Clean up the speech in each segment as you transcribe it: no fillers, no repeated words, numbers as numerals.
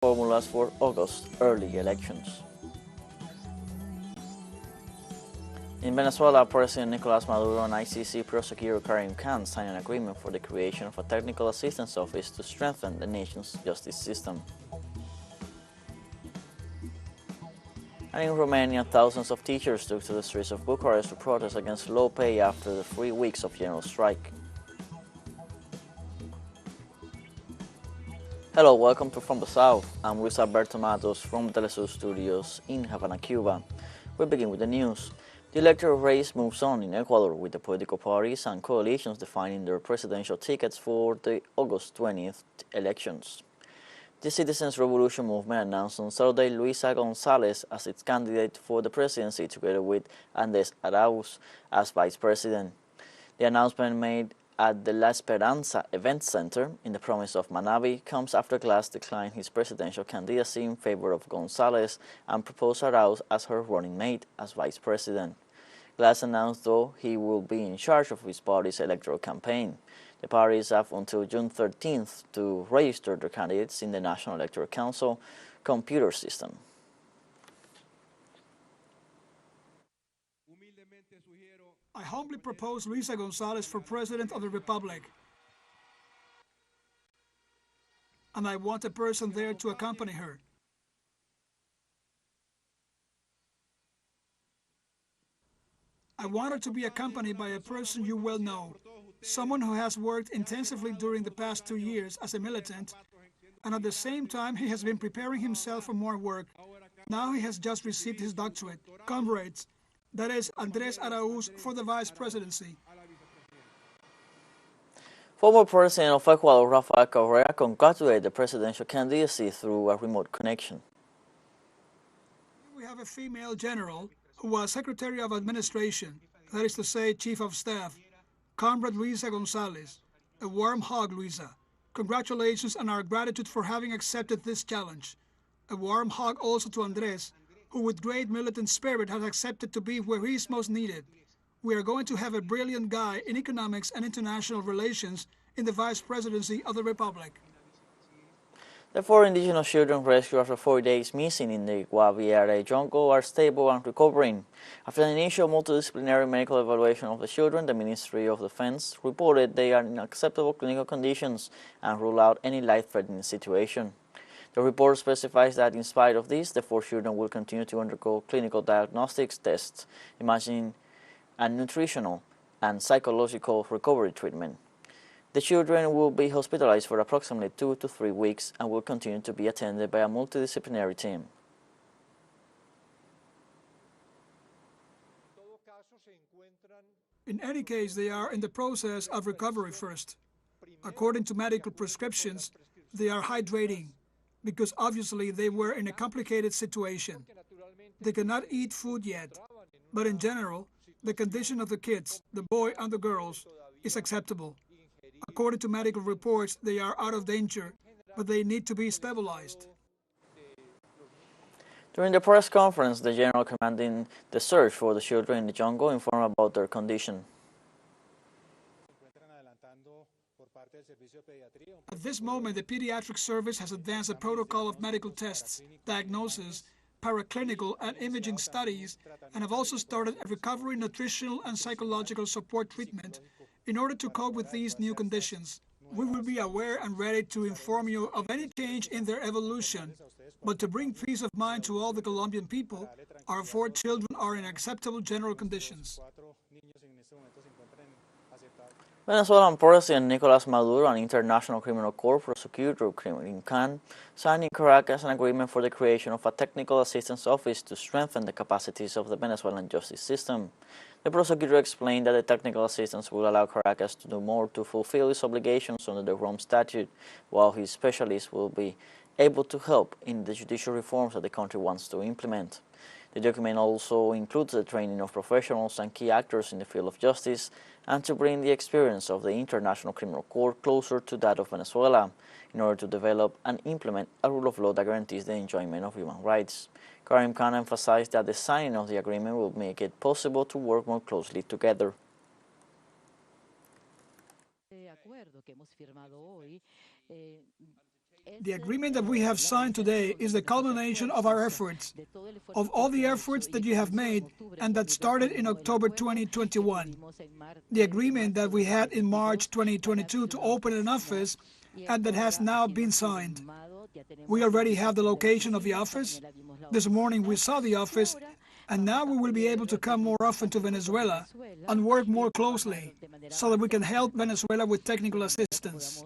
formulas for August early elections. In Venezuela, President Nicolas Maduro and ICC prosecutor Karim Khan signed an agreement for the creation of a technical assistance office to strengthen the nation's justice system. And in Romania, thousands of teachers took to the streets of Bucharest to protest against low pay after the 3 weeks of general strike. Hello, welcome to From the South. I'm Luis Alberto Matos from TeleSUR studios in Havana, Cuba. We begin with the news. The electoral race moves on in Ecuador with the political parties and coalitions defining their presidential tickets for the August 20th elections. The Citizens' Revolution movement announced on Saturday Luisa González as its candidate for the presidency together with Andrés Arauz as vice president. The announcement made at the La Esperanza Event Center in the province of Manabí comes after Glass declined his presidential candidacy in favor of González and proposed Arauz as her running mate as vice president. Glass announced, though, he will be in charge of his party's electoral campaign. The parties have until June 13th to register their candidates in the National Electoral Council computer system. I humbly propose Luisa González for President of the Republic. And I want a person there to accompany her. I want her to be accompanied by a person you well know, someone who has worked intensively during the past 2 years as a militant, and at the same time he has been preparing himself for more work. Now he has just received his doctorate. Comrades, that is Andrés Arauz for the vice presidency. Former President of Ecuador, Rafael Correa, congratulated the presidential candidacy through a remote connection. We have a female general who was Secretary of Administration, that is to say, Chief of Staff, Comrade Luisa González. A warm hug, Luisa. Congratulations and our gratitude for having accepted this challenge. A warm hug also to Andrés, who with great militant spirit has accepted to be where he is most needed. We are going to have a brilliant guy in economics and international relations in the vice presidency of the Republic. The 4 indigenous children rescued after 4 days missing in the Guaviare jungle are stable and recovering. After an initial multidisciplinary medical evaluation of the children, the Ministry of Defense reported they are in acceptable clinical conditions and ruled out any life-threatening situation. The report specifies that in spite of this, the 4 children will continue to undergo clinical diagnostics tests, imaging and nutritional and psychological recovery treatment. The children will be hospitalized for approximately 2 to 3 weeks and will continue to be attended by a multidisciplinary team. In any case, they are in the process of recovery first. According to medical prescriptions, they are hydrating because obviously they were in a complicated situation. They cannot eat food yet, but in general, the condition of the kids, the boy and the girls, is acceptable. According to medical reports, they are out of danger, but they need to be stabilized. During the press conference, the general commanding the search for the children in the jungle informed about their condition. At this moment, the pediatric service has advanced a protocol of medical tests, diagnosis, paraclinical and imaging studies, and have also started a recovery, nutritional and psychological support treatment in order to cope with these new conditions. We will be aware and ready to inform you of any change in their evolution, but to bring peace of mind to all the Colombian people, our 4 children are in acceptable general conditions. Venezuelan President Nicolas Maduro and International Criminal Court prosecutor Karim Khan signed in Caracas an agreement for the creation of a technical assistance office to strengthen the capacities of the Venezuelan justice system. The prosecutor explained that the technical assistance will allow Caracas to do more to fulfill its obligations under the Rome Statute, while his specialists will be able to help in the judicial reforms that the country wants to implement. The document also includes the training of professionals and key actors in the field of justice and to bring the experience of the International Criminal Court closer to that of Venezuela in order to develop and implement a rule of law that guarantees the enjoyment of human rights. Karim Khan emphasized that the signing of the agreement will make it possible to work more closely together. The agreement that we have signed today is the culmination of our efforts, of all the efforts that you have made and that started in October 2021. The agreement that we had in March 2022 to open an office and that has now been signed. We already have the location of the office. This morning we saw the office, and now we will be able to come more often to Venezuela and work more closely so that we can help Venezuela with technical assistance.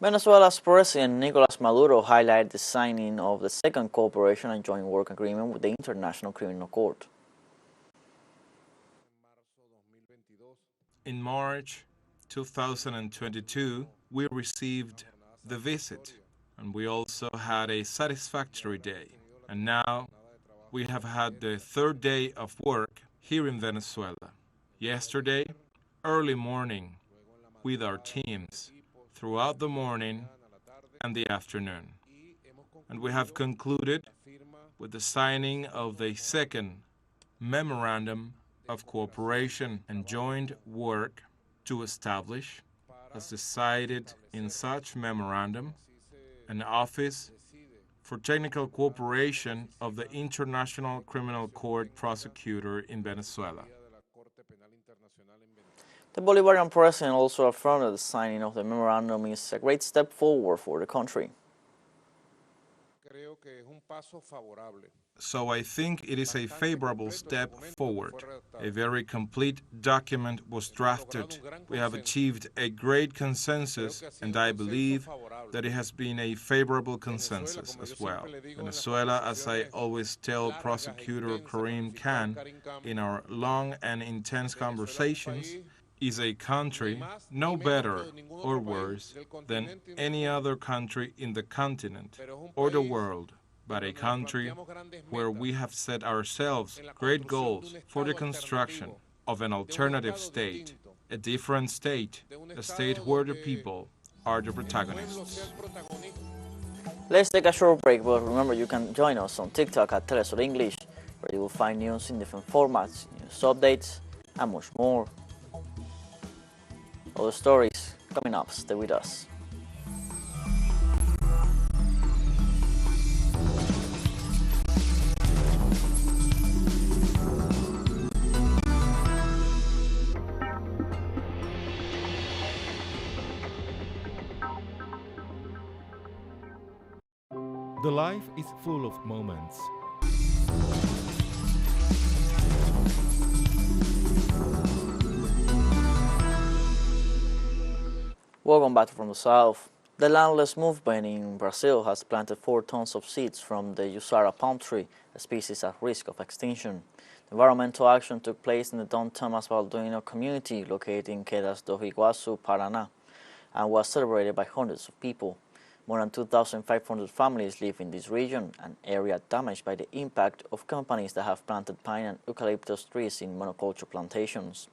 Venezuela's President Nicolas Maduro highlighted the signing of the second cooperation and joint work agreement with the International Criminal Court. In March 2022, we received the visit, and we also had a satisfactory day. And now we have had the third day of work here in Venezuela. Yesterday, early morning, with our teams, throughout the morning and the afternoon. And we have concluded with the signing of the second memorandum of cooperation and joint work to establish, as decided in such memorandum, an office for technical cooperation of the International Criminal Court prosecutor in Venezuela. The Bolivarian president also affirmed that the signing of the memorandum is a great step forward for the country. So I think it is a favorable step forward. A very complete document was drafted. We have achieved a great consensus, and I believe that it has been a favorable consensus as well. Venezuela, as I always tell Prosecutor Karim Khan in our long and intense conversations, is a country no better or worse than any other country in the continent or the world, but a country where we have set ourselves great goals for the construction of an alternative state, a different state, a state where the people are the protagonists. Let's take a short break, but remember you can join us on TikTok at TeleSUR English, where you will find news in different formats, news updates, and much more. All the stories coming up. Stay with us. The life is full of moments. Welcome back from the south. The landless movement in Brazil has planted 4 tons of seeds from the Usara palm tree, a species at risk of extinction. The environmental action took place in the Dom Thomas Balduino community located in Quedas do Iguaçu, Paraná, and was celebrated by hundreds of people. More than 2,500 families live in this region, an area damaged by the impact of companies that have planted pine and eucalyptus trees in monoculture plantations.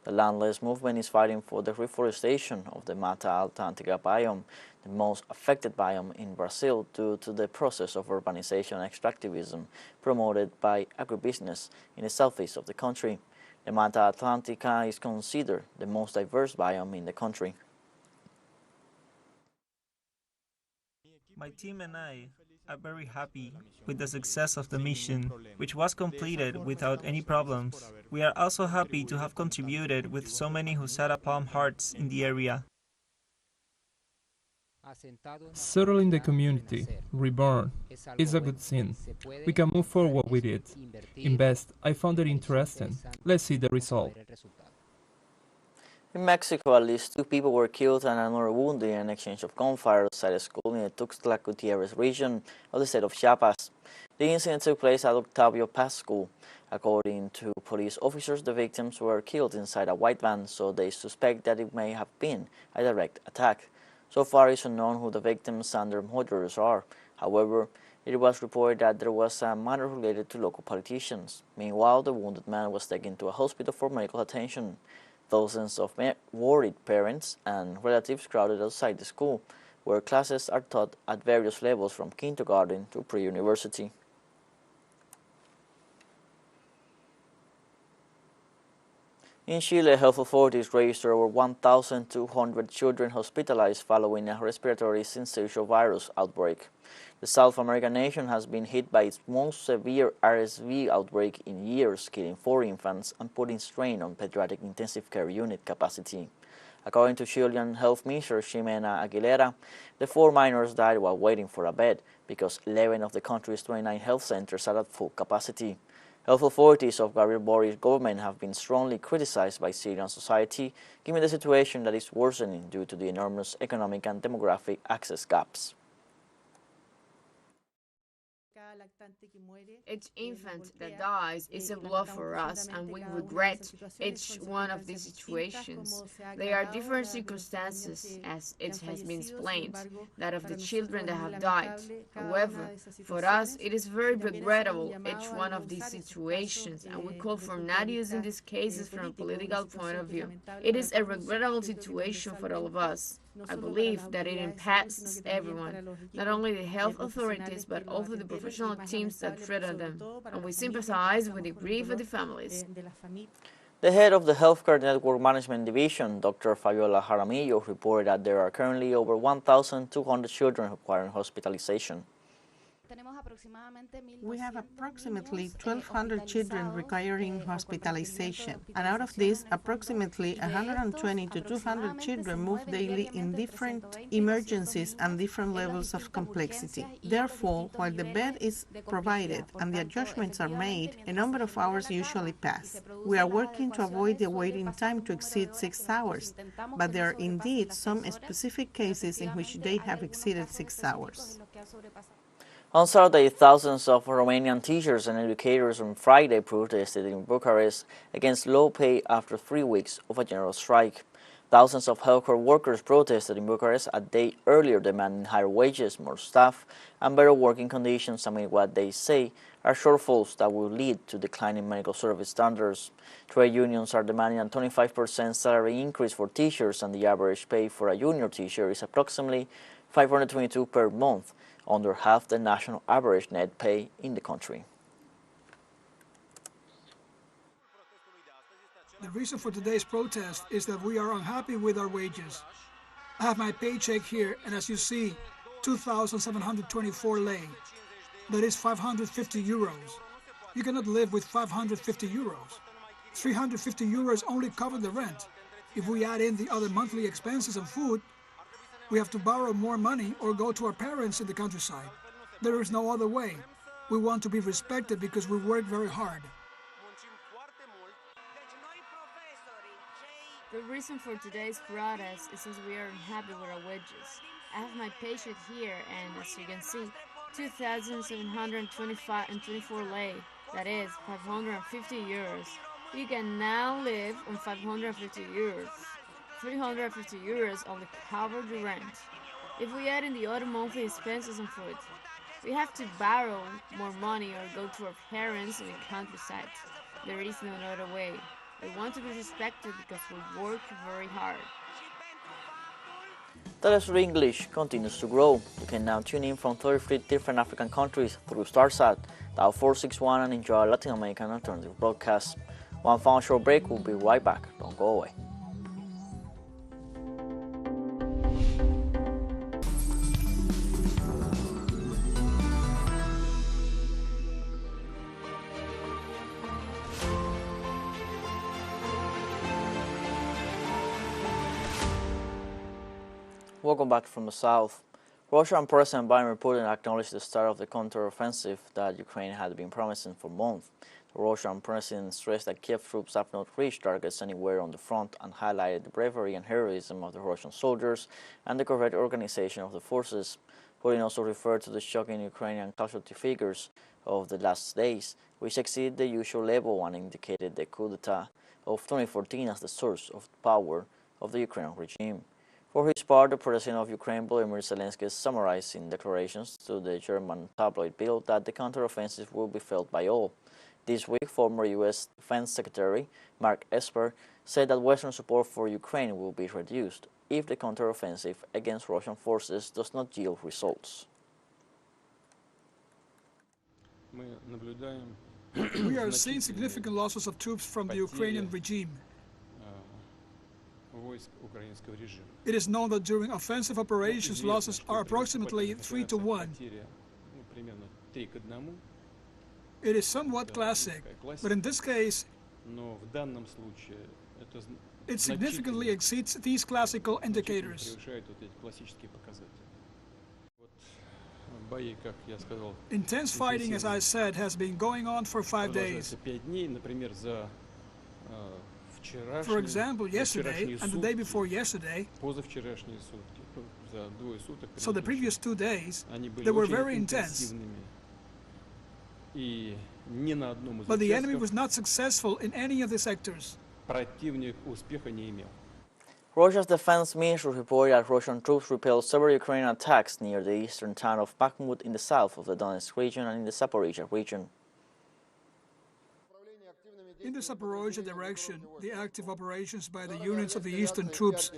The landless movement is fighting for the reforestation of the Mata Alta Antiga biome, the most affected biome in Brazil due to the process of urbanization and extractivism promoted by agribusiness in the southeast of the country. The Mata Atlantica is considered the most diverse biome in the country. My team and I are very happy with the success of the mission, which was completed without any problems. We are also happy to have contributed with so many Husara palm hearts in the area. Settle in the community, reborn, is a good thing. We can move forward with it. Invest, I found it interesting. Let's see the result. In Mexico, at least 2 people were killed and another wounded in an exchange of gunfire outside a school in the Tuxtla Gutierrez region of the state of Chiapas. The incident took place at Octavio Paz School. According to police officers, the victims were killed inside a white van, so they suspect that it may have been a direct attack. So far, it's unknown who the victims and their murderers are. However, it was reported that there was a matter related to local politicians. Meanwhile, the wounded man was taken to a hospital for medical attention. Thousands of worried parents and relatives crowded outside the school, where classes are taught at various levels from kindergarten to pre-university. In Chile, health authorities registered over 1,200 children hospitalized following a respiratory syncytial virus outbreak. The South American nation has been hit by its most severe RSV outbreak in years, killing 4 infants and putting strain on pediatric intensive care unit capacity. According to Chilean Health Minister Ximena Aguilera, the 4 minors died while waiting for a bed because 11 of the country's 29 health centers are at full capacity. Health authorities of Gabriel Bori's government have been strongly criticized by Syrian society, given the situation that is worsening due to the enormous economic and demographic access gaps. Each infant that dies is a blow for us, and we regret each one of these situations. There are different circumstances, as it has been explained, that of the children that have died. However, for us, it is very regrettable each one of these situations, and we call for not using these cases from a political point of view. It is a regrettable situation for all of us. I believe that it impacts everyone, not only the health authorities, but also the professional teams that treat them, and we sympathize with the grief of the families. The head of the Healthcare Network Management Division, Dr. Fabiola Jaramillo, reported that there are currently over 1,200 children requiring hospitalization. We have approximately 1,200 children requiring hospitalization, and out of these, approximately 120 to 200 children move daily in different emergencies and different levels of complexity. Therefore, while the bed is provided and the adjustments are made, a number of hours usually pass. We are working to avoid the waiting time to exceed 6 hours, but there are indeed some specific cases in which they have exceeded 6 hours. On Saturday, thousands of Romanian teachers and educators on Friday protested in Bucharest against low pay after 3 weeks of a general strike. Thousands of healthcare workers protested in Bucharest a day earlier, demanding higher wages, more staff, and better working conditions amid what they say are shortfalls that will lead to declining medical service standards. Trade unions are demanding a 25% salary increase for teachers, and the average pay for a junior teacher is approximately $522 per month, under half the national average net pay in the country. The reason for today's protest is that we are unhappy with our wages. I have my paycheck here, and as you see, 2,724 lei. That is 550 euros. You cannot live with 550 euros. 350 euros only cover the rent. If we add in the other monthly expenses and food, we have to borrow more money or go to our parents in the countryside. There is no other way. We want to be respected because we work very hard. The reason for today's protest is since we are unhappy with our wages. I have my paycheck here, and as you can see, 2,725 and 24 lei, that is 550 euros. You can now live on 550 euros. 350 euros only cover the rent. If we add in the other monthly expenses and food, we have to borrow more money or go to our parents in the countryside. There is no other way. We want to be respected because we work very hard. TeleSUR English continues to grow. You can now tune in from 33 different African countries through StarSat, Dial 461, and enjoy Latin American alternative broadcasts. One final short break, we'll be right back. Don't go away. Welcome back from the south. Russian President Vladimir Putin acknowledged the start of the counter-offensive that Ukraine had been promising for months. The Russian president stressed that Kiev troops have not reached targets anywhere on the front and highlighted the bravery and heroism of the Russian soldiers and the correct organization of the forces. Putin also referred to the shocking Ukrainian casualty figures of the last days, which exceeded the usual level, and indicated the coup d'etat of 2014 as the source of power of the Ukrainian regime. For his part, the President of Ukraine, Volodymyr Zelensky, summarized in declarations to the German tabloid Bild that the counteroffensive will be felt by all. This week, former U.S. Defense Secretary Mark Esper said that Western support for Ukraine will be reduced if the counteroffensive against Russian forces does not yield results. We are seeing significant losses of troops from the Ukrainian regime. It is known that during offensive operations, losses are approximately 3-1. It is somewhat classic, but in this case, it significantly exceeds these classical indicators. Intense fighting, as I said, has been going on for 5 days. For example, yesterday and the day before yesterday, so the previous 2 days, they were very intense. But the enemy was not successful in any of the sectors. Russia's defense ministry reported that Russian troops repelled several Ukrainian attacks near the eastern town of Bakhmut in the south of the Donetsk region and in the Zaporizhia region. In the Zaporizhia direction, the active operations by the units of the eastern troops,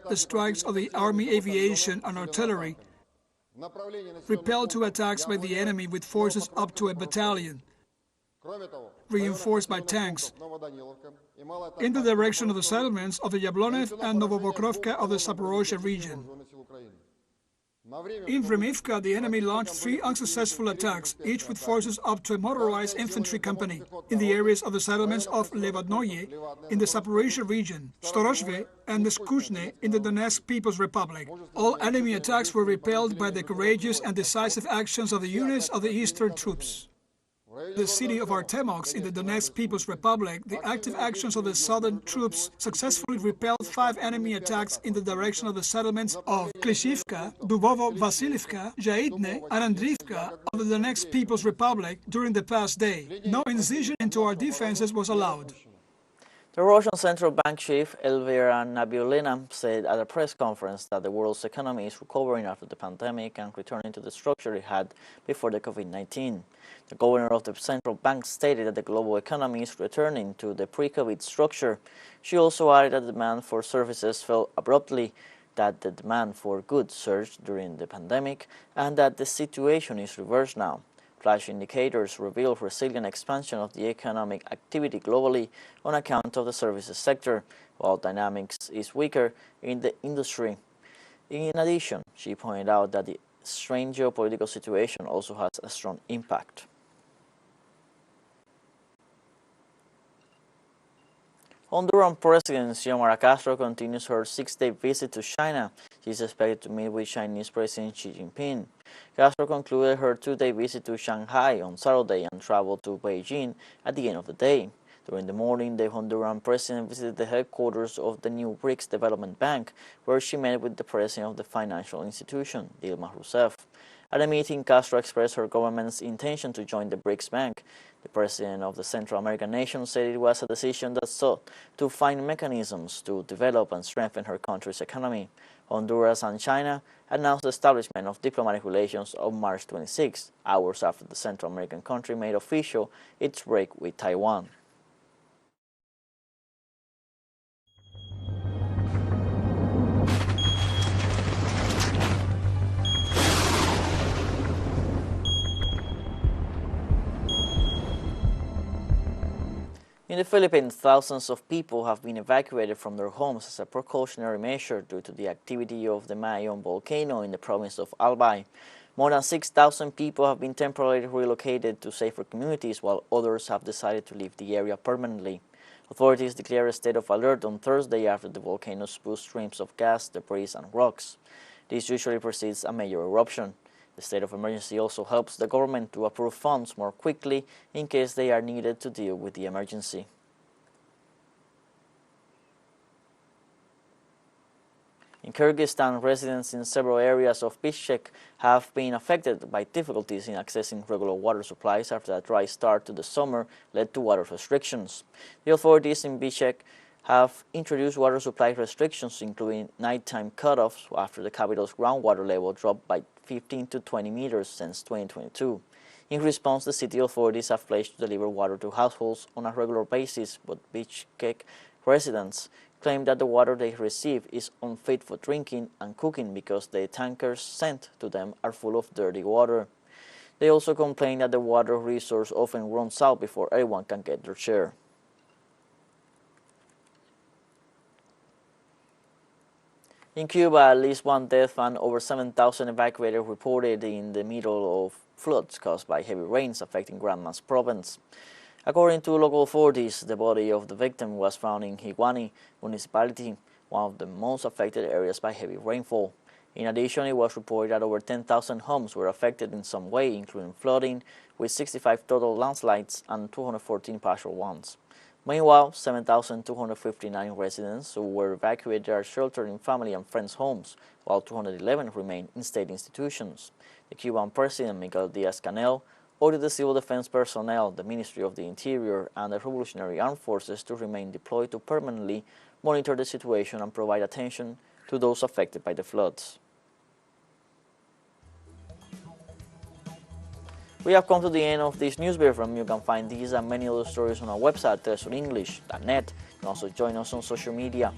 the strikes of the army aviation and artillery, repelled 2 attacks by the enemy with forces up to a battalion, reinforced by tanks, in the direction of the settlements of the Yablonev and Novopokrovka of the Zaporizhia region. In Vremivka, the enemy launched 3 unsuccessful attacks, each with forces up to a motorized infantry company, in the areas of the settlements of Levadnoye in the Zaporizhia region, Storozhve and Neskuchne in the Donetsk People's Republic. All enemy attacks were repelled by the courageous and decisive actions of the units of the eastern troops. The city of Artemox in the Donetsk People's Republic, the active actions of the southern troops successfully repelled 5 enemy attacks in the direction of the settlements of Klishivka, Dubovo-Vasilivka, Jaitne, and Andrivka of the Donetsk People's Republic during the past day. No incision into our defenses was allowed. The Russian Central Bank chief Elvira Nabiullina said at a press conference that the world's economy is recovering after the pandemic and returning to the structure it had before the COVID-19. The governor of the central bank stated that the global economy is returning to the pre-COVID structure. She also added that the demand for services fell abruptly, that the demand for goods surged during the pandemic, and that the situation is reversed now. Flash indicators reveal resilient expansion of the economic activity globally on account of the services sector, while dynamics is weaker in the industry. In addition, she pointed out that the strained geopolitical situation also has a strong impact. Honduran President Xiomara Castro continues her 6-day visit to China. She is expected to meet with Chinese President Xi Jinping. Castro concluded her 2-day visit to Shanghai on Saturday and traveled to Beijing at the end of the day. During the morning, the Honduran president visited the headquarters of the new BRICS Development Bank, where she met with the president of the financial institution, Dilma Rousseff. At a meeting, Castro expressed her government's intention to join the BRICS Bank. The president of the Central American nation said it was a decision that sought to find mechanisms to develop and strengthen her country's economy. Honduras and China announced the establishment of diplomatic relations on March 26, hours after the Central American country made official its break with Taiwan. In the Philippines, thousands of people have been evacuated from their homes as a precautionary measure due to the activity of the Mayon volcano in the province of Albay. More than 6,000 people have been temporarily relocated to safer communities, while others have decided to leave the area permanently. Authorities declared a state of alert on Thursday after the volcano spewed streams of gas, debris, and rocks. This usually precedes a major eruption. The state of emergency also helps the government to approve funds more quickly in case they are needed to deal with the emergency. In Kyrgyzstan, residents in several areas of Bishkek have been affected by difficulties in accessing regular water supplies after a dry start to the summer led to water restrictions. The authorities in Bishkek have introduced water supply restrictions, including nighttime cutoffs after the capital's groundwater level dropped by 15 to 20 meters since 2022. In response, the city authorities have pledged to deliver water to households on a regular basis, but Bishkek residents claim that the water they receive is unfit for drinking and cooking because the tankers sent to them are full of dirty water. They also complain that the water resource often runs out before everyone can get their share. In Cuba, at least one death and over 7,000 evacuated reported in the middle of floods caused by heavy rains affecting Granma's province. According to local authorities, the body of the victim was found in Higuani municipality, one of the most affected areas by heavy rainfall. In addition, it was reported that over 10,000 homes were affected in some way, including flooding, with 65 total landslides and 214 partial ones. Meanwhile, 7,259 residents who were evacuated are sheltered in family and friends' homes, while 211 remain in state institutions. The Cuban President Miguel Díaz-Canel ordered the civil defense personnel, the Ministry of the Interior, and the Revolutionary Armed Forces to remain deployed to permanently monitor the situation and provide attention to those affected by the floods. We have come to the end of this news briefing. You can find these and many other stories on our website, telesurenglish.net. You can also join us on social media.